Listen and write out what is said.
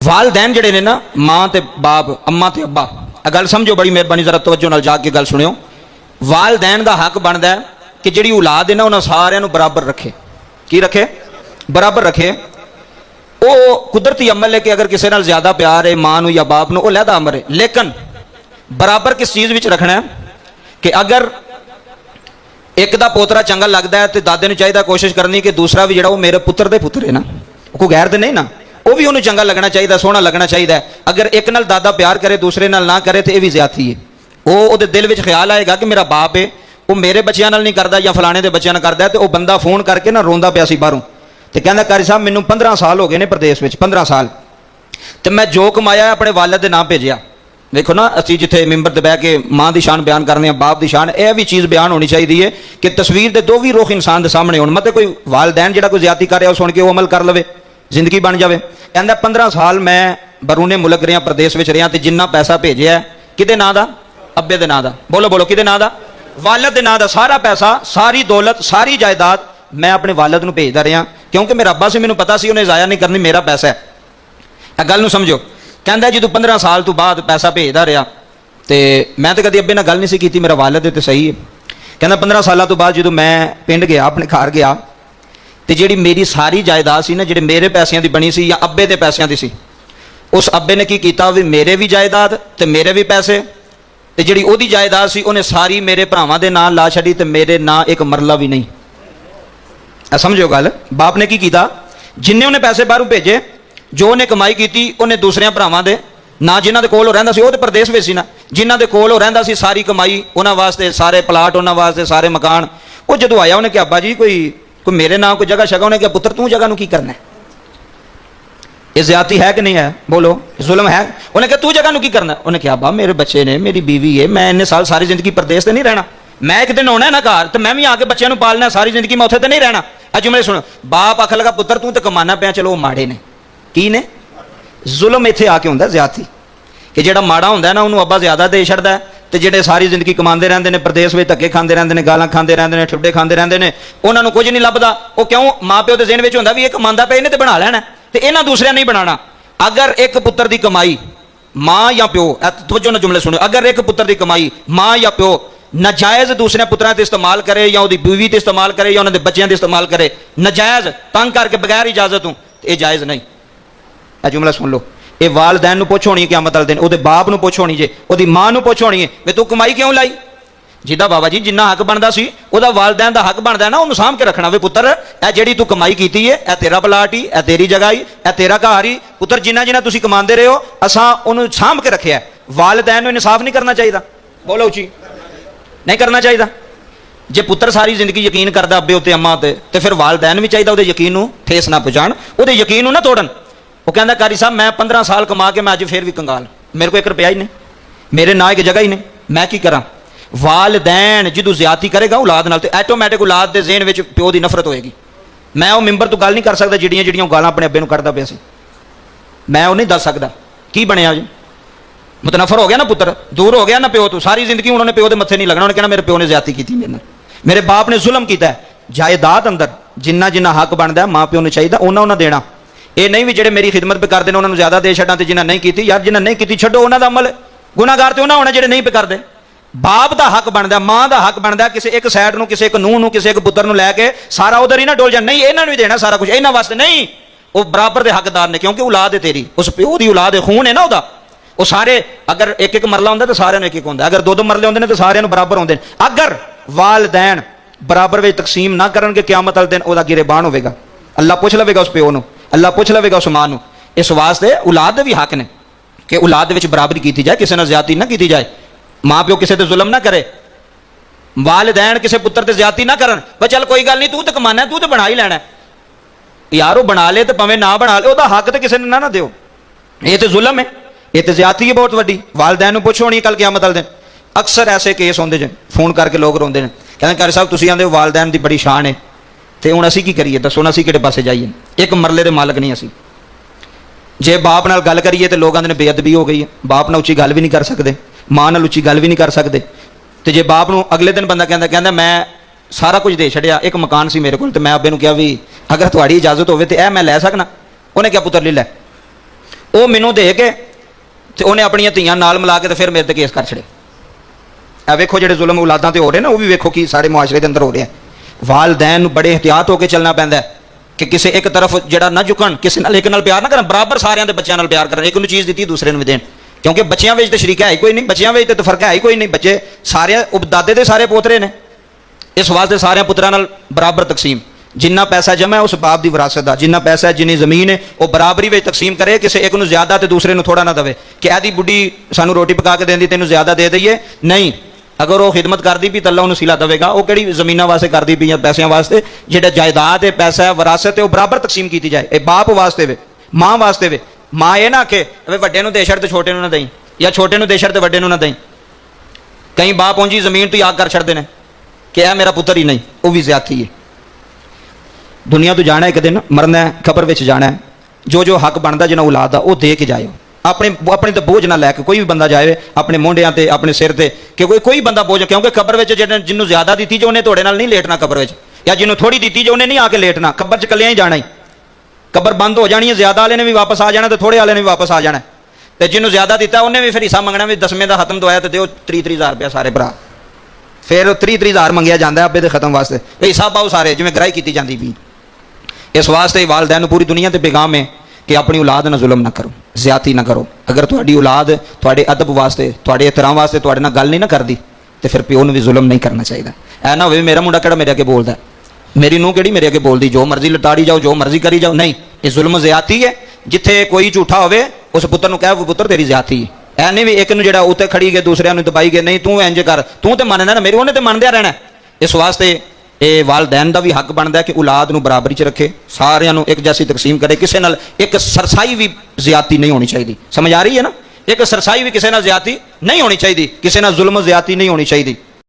वालदैन जिहड़े ने ना मां ते बाप अम्मा ते अब्बा गल समझो बड़ी मेहरबानी जरा तवज्जो नाल जाके गल सुनियो। वालदैन दा हक बनदा है कि जिहड़ी औलाद है ना उन्हां सारियां नूं बराबर रखे। की रखे? बराबर रखे। वो कुदरती अमल है कि अगर किसी नाल ज्यादा प्यार है मां नूं या बाप नूं, वो लहदा अमर है, लेकिन बराबर किस चीज़ विच रखना है कि अगर एक दा पोतरा चंगा लगता है तो दादे नूं चाहिए कोशिश करनी कि दूसरा भी जिहड़ा वो मेरे पुत्र दे पुत्र है ना, कोई गैर तो नहीं ना, वो भी उन्हें चंगा लगना चाहिए, सोहना लगना चाहिए। अगर एक नाल दादा प्यार करे दूसरे नाल ना करे तो यह भी ज्यादती है। वो दिल में ख्याल आएगा कि मेरा बाप है वो मेरे बच्चों नाल नहीं करता या फलाने के बच्चों नाल करता है, तो वह बंदा फोन करके ना रोंदा पिया सी बाहरों, तो कहता कारी साहब मैनू 15 साल हो गए ने प्रदेश में, 15 साल, तो मैं जो कमाया अपने वालद के नाम भेजिया। देखो ना असी जिथे मैंबर ते बह के मां की शान बयान करने, बाप की शान, यह भी चीज़ बयान होनी चाहिए कि तस्वीर के दो भी रुख इंसान के सामने हो, मतलब कोई वालदैन जो कोई ज्यादती कर रहा सुन के वो अमल कर लवे, जिंदगी बन जाए। कहता 15 साल मैं बरूने मुल्क रहा, प्रदेश में रहा, तो जिन्ना पैसा भेजा कि नां का, अब्बे के नां का, बोलो बोलो कि नां का, वालद के नां का, सारा पैसा, सारी दौलत, सारी जायदाद मैं अपने वालद को भेजता रहा, क्योंकि मेरा अब्बा से मैंने पता सी उन्हें जाया नहीं करनी, मेरा पैसा है। गल समझो। कहता जो 15 साल तो बाद पैसा भेजता रहा, तो मैं तो कभी अब्बे नाल गल नहीं की, मेरा वालद है तो सही है। कहता 15 साल तो बाद जो मैं पिंड गया, अपने घर गया, तो जी मेरी सारी जायदाद सी ना, जी मेरे पैसों की बनी सी या अब्बे के पैसों की सी, उस अब्बे ने की किया भी मेरे भी जायदाद तो मेरे भी पैसे, तो जी वो जायदाद सी उन्हें सारी मेरे भरावां दे नाम ला छड़ी, तो मेरे ना एक मरला भी नहीं। समझो गल। बाप ने की किया, जिन्हें उन्हें पैसे बाहरों भेजे, जो उन्हें कमाई की उन्हें दूसरे भरावां दे ना, जिन्हों के कोल रहिंदा सी, वो तो प्रदेश में सी ना, जिन्हों के कोल रहिंदा सी सारी कमाई उन्होंने वास्ते, सारे प्लाट उन्होंने वास्ते, सारे मकान। वो जो आया उन्हें क्या अब्बा जी कोई मेरे नाम कोई जगह शगा, उन्हें क्या पुत्र तू जगह की करना है, ये ज्यादती है कि नहीं है, बोलो जुल्म है। उन्हें क्या तू जगह की करना, उन्हें क्या अब्बा मेरे बच्चे ने, मेरी बीवी है, मैं इन्ने साल सारी जिंदगी प्रदेश से नहीं रहना, मैं एक दिन आना है ना घर, तो मैं भी आके बच्चों को पालना, सारी जिंदगी मैं उत्थे तो नहीं रहना। अज जुमले सुनो, बाप आख लगा पुत्र तू तो कमाना पाया, चलो वो माड़े ने, की ने जुल्म इत्थे आके हुंदा ज्यादती, कि जिहड़ा माड़ा हुंदा ना उन्होंने अब्बा ज्यादा दे छड़दा है, तो जिहड़े सारी जिंदगी कमाते रहते हैं प्रदेश में धक्के खाते रहते हैं, गालां खाते रहते हैं, ठुड्डे खाते रहते हैं, उन्होंने कुछ नहीं लभदा। वो क्यों? माँ प्यो के ज़हन में होंदा भी ये कमांदा पे इन्हें तो बना लेना, तो इन्हां दूसरिਆਂ नहीं बनाना। अगर एक पुत्र की कमाई माँ या प्यो, तवज्जो नाल जुमले सुनो, अगर एक पुत्र की कमाई माँ या प्यो नाजायज़ दूसरे पुत्रां ते इस्तेमाल करे या उसकी बीवी ते इस्तेमाल करे या उन्होंने बच्चों ते इस्तेमाल करे, नाजायज़ तंग करके बगैर इजाजत हूँ, ये जायज़ नहीं। यह जुमला सुन लो। ये वालदैन नूं पुछ होनी है क़यामत वाले दिन, उहदे बाप नूं पुछ होनी जे, उहदी मां नूं पुछ होनी है भी तू कमाई क्यों लाई। जिदा बाबा जी जिन्ना हक बनता सी उहदा वालदैन दा हक बनता है ना, उन्होंने सामभ के रखना भी पुत्र ए जिहड़ी तू कमाई की है, यह तेरा प्लाट ही, यह तेरी जगह ही, यह तेरा घर ही, पुत्र जिन्ना जिन्ना तुसीं कमांदे रहे हो असां उन्होंने सामभ के रखिया। वालदैन नूं इंसाफ नहीं करना चाहिए, बोलो उची नहीं करना चाहिए। जे पुत्र सारी जिंदगी यकीन करता अब्बे उत्ते अम्मा उत्ते, तो फिर वालदैन भी चाहिए उहदे यकीन नूं ठेस ना पहुंचाण, उहदे यकीन नूं ना तोड़न। वो कहता कारी साहब मैं 15 साल कमा के मैं अज फिर भी कंगाल, मेरे को 1 रुपया ही नहीं, मेरे ना एक जगह ही नहीं, मैं की करा। वालदैन जो ज्यादती करेगा औलाद नाल, तो ऐटोमैटिक औलाद के ज़हन में प्यो की नफरत होएगी। मैं वो मैंबर तो गल नहीं कर सकता जिहड़ियां जिहड़ियां गालां अपने अब्बे नूं करदा पिया सी, मैं वो नहीं दस सकता की बनया जी। मुतनफर हो गया ना पुत्र, दूर हो गया ना प्यो तो, सारी जिंदगी उन्होंने प्यो के मत्थे नहीं लगना, उन्हें कहना मेरे प्यो ने ज्यादती की मेरे नाल, मेरे बाप ने जुल्म किया। जायदाद अंदर जिन्ना जिन्ना हक बनता माँ प्यो ने चाहिए उन्होंने देना, ये नहीं भी जेडे मेरी खिदमत पे करते हैं उन्होंने ज्यादा दे छड़ा, तो जिन्हें नहीं की यार, जिन्हें नहीं की छड्डो, उन्होंने अमल गुनाहगार तो उन्हें होना जेडे नहीं पे करते। बाप का हक बनता, माँ का हक बनता, किसी एक सैड में किसी एक नूह किसी एक पुत्र को लैके सारा उधर ही ना डोल जा, नहीं इन्होंने भी देना सारा कुछ इन्होंने वास्ते नहीं, वो बराबर के हकदार ने, क्योंकि औलाद है तेरी, उस प्यो की औलाद है, खून है ना वह, वो सारे अगर एक एक मरला होंगे तो सारे एक एक होंगे, अगर 2-2 मरले होंगे तो सारे बराबर होंगे। अगर वालदैन बराबर में तकसीम ना करनगे क़यामत वाले दिन वह गिरेबान होगा, अल्लाह पूछ लवेगा उस प्यो को, अल्लाह पूछ लवेगा उस मां को। इस वास्ते औलाद भी हक ने कि औलाद विच बराबरी की जाए, किसी ने ज्यादती ना की जाए, माँ प्यो किसी से जुल्म ना करे, वालदैन किसी पुत्र से ज्यादती ना करन। पर चल कोई गल नहीं, तू तो कमाना तू तो बना ही लेना यार, वो बना ले तो भावें ना बना ले, वह हक तो किसी ने ना दो, ये तो जुल्म है, ये तो ज्यादती है बहुत वड्डी। वालदैन नूं पुछ होनी कल क़यामत वाले दिन। अक्सर ऐसे केस होंदे जे, फोन करके लोग रोंदे ने, कहंदे कारी साहब तुसीं आंदे वालदैन की बड़ी शान है, तो हुण असीं की करिए दसो ना, असीं किहड़े पासे जाइए, एक मरले के मालक नहीं असीं। जे बाप नाल गल करिए तो लोग आंदे ने बेअदबी हो गई है, बाप नाल उच्ची गल भी नहीं कर सकते, मां नाल उच्ची गल भी नहीं कर सकते। तो जे बाप नूं अगले दिन बंदा कहंदा मैं सारा कुछ दे छड़िया, एक मकान सी मेरे को, तो मैं अब्बे नूं कहा भी अगर तुहाड़ी इजाजत होवे तो यह मैं लै सकना, उन्हें क्या पुत्र ले लै, ਉਹ ਮੈਨੂੰ ਦੇ ਕੇ ਤੇ ਉਹਨੇ ਆਪਣੀਆਂ ਧੀਆਂ ਨਾਲ ਮਿਲਾ ਕੇ ਤੇ ਫਿਰ ਮੇਰੇ ਤੇ ਕੇਸ ਕਰ ਛੜੇ। ਇਹ ਵੇਖੋ ਜਿਹੜੇ ਜ਼ੁਲਮ ਔਲਾਦਾਂ ਤੇ ਹੋ ਰਹੇ ਨਾ, ਉਹ ਵੀ ਵੇਖੋ ਕੀ ਸਾਡੇ ਮੁਆਸ਼ਰੇ ਦੇ ਅੰਦਰ ਹੋ ਰਿਹਾ। ਵਾਲਦੈਨ ਨੂੰ ਬੜੇ ਇhtiyਾਤ ਹੋ ਕੇ ਚੱਲਣਾ ਪੈਂਦਾ ਕਿ ਕਿਸੇ ਇੱਕ ਤਰਫ ਜਿਹੜਾ ਨਾ ਝੁਕਣ, ਕਿਸੇ ਨਾਲ ਇੱਕ ਨਾਲ ਪਿਆਰ ਨਾ ਕਰਨ, ਬਰਾਬਰ ਸਾਰਿਆਂ ਦੇ ਬੱਚਿਆਂ ਨਾਲ ਪਿਆਰ ਕਰਨ। ਇੱਕ ਨੂੰ ਚੀਜ਼ ਦਿੱਤੀ ਦੂਸਰੇ ਨੂੰ ਵੀ ਦੇਣ, ਕਿਉਂਕਿ ਬੱਚਿਆਂ ਵਿੱਚ ਤਾਂ ਸ਼ਰੀਕ ਹੈ ਹੀ ਕੋਈ ਨਹੀਂ, ਬੱਚਿਆਂ ਵਿੱਚ ਤਾਂ ਫਰਕ ਹੈ ਹੀ ਕੋਈ ਨਹੀਂ। ਬੱਚੇ ਸਾਰੇ ਦਾਦੇ ਦੇ ਸਾਰੇ ਪੋਤਰੇ ਨੇ, ਇਸ ਵਾਸਤੇ ਸਾਰਿਆਂ ਪੁੱਤਰਾਂ ਨਾਲ ਬਰਾਬਰ ਤਕਸੀਮ। ਜਿੰਨਾ ਪੈਸਾ ਜਮਾ ਹੈ ਉਸ ਬਾਪ ਦੀ ਵਿਰਾਸਤ ਦਾ, ਜਿੰਨਾ ਪੈਸਾ ਹੈ, ਜਿੰਨੀ ਜ਼ਮੀਨ ਹੈ, ਉਹ ਬਰਾਬਰੀ ਵਿੱਚ ਤਕਸੀਮ ਕਰੇ। ਕਿਸੇ ਇੱਕ ਨੂੰ ਜ਼ਿਆਦਾ ਤੇ ਦੂਸਰੇ ਨੂੰ ਥੋੜਾ ਨਾ ਦੇਵੇ ਕਿ ਇਹਦੀ ਬੁੱਢੀ ਸਾਨੂੰ ਰੋਟੀ ਪਕਾ ਕੇ ਦੇਂਦੀ ਤੈਨੂੰ ਜ਼ਿਆਦਾ ਦੇ ਦਈਏ, ਨਹੀਂ। ਅਗਰ ਉਹ ਖਿਦਮਤ ਕਰਦੀ ਵੀ ਤਾਂ ਅੱਲਾ ਉਹਨੂੰ ਸਿਲਾ ਦੇਵੇਗਾ। ਉਹ ਕਿਹੜੀ ਜ਼ਮੀਨਾਂ ਵਾਸਤੇ ਕਰਦੀ ਪਈ ਜਾਂ ਪੈਸਿਆਂ ਵਾਸਤੇ? ਜਿਹੜਾ ਜਾਇਦਾਦ ਹੈ, ਪੈਸਾ ਹੈ, ਵਿਰਾਸਤ ਹੈ, ਉਹ ਬਰਾਬਰ ਤਕਸੀਮ ਕੀਤੀ ਜਾਏ। ਇਹ ਬਾਪ ਵਾਸਤੇ ਵੇ, ਮਾਂ ਵਾਸਤੇ ਵੇ। ਮਾਂ ਇਹ ਨਾ ਕਿ ਵੱਡੇ ਨੂੰ ਦੇ ਛੱਡ ਤੇ ਛੋਟੇ ਨੂੰ ਨਾ ਦੇਈ, ਜਾਂ ਛੋਟੇ ਨੂੰ ਦੇ ਛੱਡ ਤੇ ਵੱਡੇ ਨੂੰ ਨਾ ਦੇਈ। ਕਈ ਬਾਪ ਉਂਝ ਜ਼ਮੀਨ ਤੋਂ ਯਾਦ ਕਰ ਛੱਡਦੇ ਨੇ ਕਿ ਇਹ ਮੇਰਾ ਪੁੱਤਰ ਹੀ ਨਹੀਂ, ਉਹ ਵੀ ਜ਼ਿਆਦਤੀ ਹੈ। ਦੁਨੀਆ ਤੋਂ ਜਾਣਾ ਇੱਕ ਦਿਨ, ਮਰਨਾ ਹੈ, ਕਬਰ ਵਿੱਚ ਜਾਣਾ ਹੈ। ਜੋ ਜੋ ਹੱਕ ਬਣਦਾ ਜਿਹਨਾਂ ਔਲਾਦ ਦਾ ਉਹ ਦੇ ਕੇ ਜਾਇਓ। ਆਪਣੇ ਤੇ ਬੋਝ ਨਾ ਲੈ ਕੇ ਕੋਈ ਵੀ ਬੰਦਾ ਜਾਵੇ ਆਪਣੇ ਮੋਢਿਆਂ ਤੇ, ਆਪਣੇ ਸਿਰ ਤੇ, ਕਿ ਕੋਈ ਬੰਦਾ ਬੋਝ, ਕਿਉਂਕਿ ਕਬਰ ਵਿੱਚ ਜਿਹਨੂੰ ਜ਼ਿਆਦਾ ਦਿੱਤੀ ਜੋ ਉਹਨੇ ਤੁਹਾਡੇ ਨਾਲ ਨਹੀਂ ਲੇਟਣਾ ਕਬਰ ਵਿੱਚ, ਜਾਂ ਜਿਹਨੂੰ ਥੋੜੀ ਦਿੱਤੀ ਜੋ ਉਹਨੇ ਨਹੀਂ ਆ ਕੇ ਲੇਟਣਾ। ਕਬਰ 'ਚ ਇਕੱਲਿਆਂ ਹੀ ਜਾਣਾ ਹੀ। ਕਬਰ ਬੰਦ ਹੋ ਜਾਣੀ ਹੈ, ਜ਼ਿਆਦਾ ਵਾਲੇ ਨੇ ਵੀ ਵਾਪਸ ਆ ਜਾਣਾ ਤੇ ਥੋੜੇ ਵਾਲੇ ਨੇ ਵੀ ਵਾਪਸ ਆ ਜਾਣਾ। ਤੇ ਜਿਹਨੂੰ ਜ਼ਿਆਦਾ ਦਿੱਤਾ ਉਹਨੇ ਵੀ ਫਿਰ ਹਿੱਸਾ ਮੰਗਣਾ, ਵੀ 10ਵੇਂ ਦਾ ਖਤਮ ਦਵਾਇਆ ਤੇ ਦਿਓ 30,000 ਰੁਪਇਆ ਸਾਰੇ ਭਰਾ। ਫਿਰ 30,000 ਮੰਗਿਆ ਜਾਂਦਾ ਆਪੇ ਦੇ ਖਤਮ ਵਾਸਤੇ, ਹਿੱਸਾ ਪਾਓ ਸਾਰੇ, ਜਿਵੇਂ ਗ੍ਰਾਹੀ ਕੀਤੀ ਜਾਂਦੀ ਵੀ। ਇਸ ਵਾਸਤੇ ਵਾਲਦੈਨ ਨੂੰ ਪੂਰੀ ਦੁਨੀਆ ਤੇ ਪੈਗਾਮ ਹੈ ਕਿ ਆਪਣੀ ਔਲਾਦ ਨਾਲ ਜ਼ੁਲਮ ਨਾ ਕਰੋ, ਜ਼ਿਆਦਤੀ ਨਾ ਕਰੋ। ਅਗਰ ਤੁਹਾਡੀ ਔਲਾਦ ਤੁਹਾਡੇ ਅਦਬ ਵਾਸਤੇ, ਤੁਹਾਡੇ ਇhtਰਾਮ ਵਾਸਤੇ ਤੁਹਾਡੇ ਨਾਲ ਗੱਲ ਨਹੀਂ ਨਾ ਕਰਦੀ ਤੇ ਫਿਰ ਪਿਓ ਨੂੰ ਵੀ ਜ਼ੁਲਮ ਨਹੀਂ ਕਰਨਾ ਚਾਹੀਦਾ। ਐ ਨਾ ਹੋਵੇ ਮੇਰਾ ਮੁੰਡਾ ਕਿਹੜਾ ਮੇਰੇ ਅੱਗੇ ਬੋਲਦਾ, ਮੇਰੀ ਨੂੰਹ ਕਿਹੜੀ ਮੇਰੇ ਅੱਗੇ ਬੋਲਦੀ, ਜੋ ਮਰਜ਼ੀ ਲਟਾੜੀ ਜਾਓ, ਜੋ ਮਰਜ਼ੀ ਕਰੀ ਜਾਓ। ਨਹੀਂ, ਇਹ ਜ਼ੁਲਮ ਜ਼ਿਆਦਤੀ ਹੈ। ਜਿੱਥੇ ਕੋਈ ਝੂਠਾ ਹੋਵੇ ਉਸ ਪੁੱਤਰ ਨੂੰ ਕਹਿ, ਪੁੱਤਰ ਤੇਰੀ ਜ਼ਿਆਦਤੀ ਹੈ। ਐ ਨਹੀਂ ਵੀ ਇੱਕ ਨੂੰ ਜਿਹੜਾ ਉੱਤੇ ਖੜੀ ਗਏ ਦੂਸਰਿਆਂ ਨੂੰ ਦਬਾਈ ਗਏ, ਨਹੀਂ ਤੂੰ ਇੰਜ ਕਰ, ਤੂੰ ਤੇ ਮੰਨਣਾ ਨਾ ਮੇਰੀ, ਉਹਨੇ ਤੇ ਮੰਨਦਿਆ ਰਹਿਣਾ। ਇਸ ਵਾਸਤੇ ਇਹ ਵਾਲਦੈਨ ਦਾ ਵੀ ਹੱਕ ਬਣਦਾ ਕਿ ਔਲਾਦ ਨੂੰ ਬਰਾਬਰੀ 'ਚ ਰੱਖੇ, ਸਾਰਿਆਂ ਨੂੰ ਇੱਕ ਜੈਸੀ ਤਕਸੀਮ ਕਰੇ। ਕਿਸੇ ਨਾਲ ਇੱਕ ਸਰਸਾਈ ਵੀ ਜ਼ਿਆਦਤੀ ਨਹੀਂ ਹੋਣੀ ਚਾਹੀਦੀ। ਸਮਝ ਆ ਰਹੀ ਹੈ ਨਾ? ਇੱਕ ਸਰਸਾਈ ਵੀ ਕਿਸੇ ਨਾਲ ਜ਼ਿਆਦਤੀ ਨਹੀਂ ਹੋਣੀ ਚਾਹੀਦੀ, ਕਿਸੇ ਨਾਲ ਜ਼ੁਲਮ ਜ਼ਿਆਦਤੀ ਨਹੀਂ ਹੋਣੀ ਚਾਹੀਦੀ।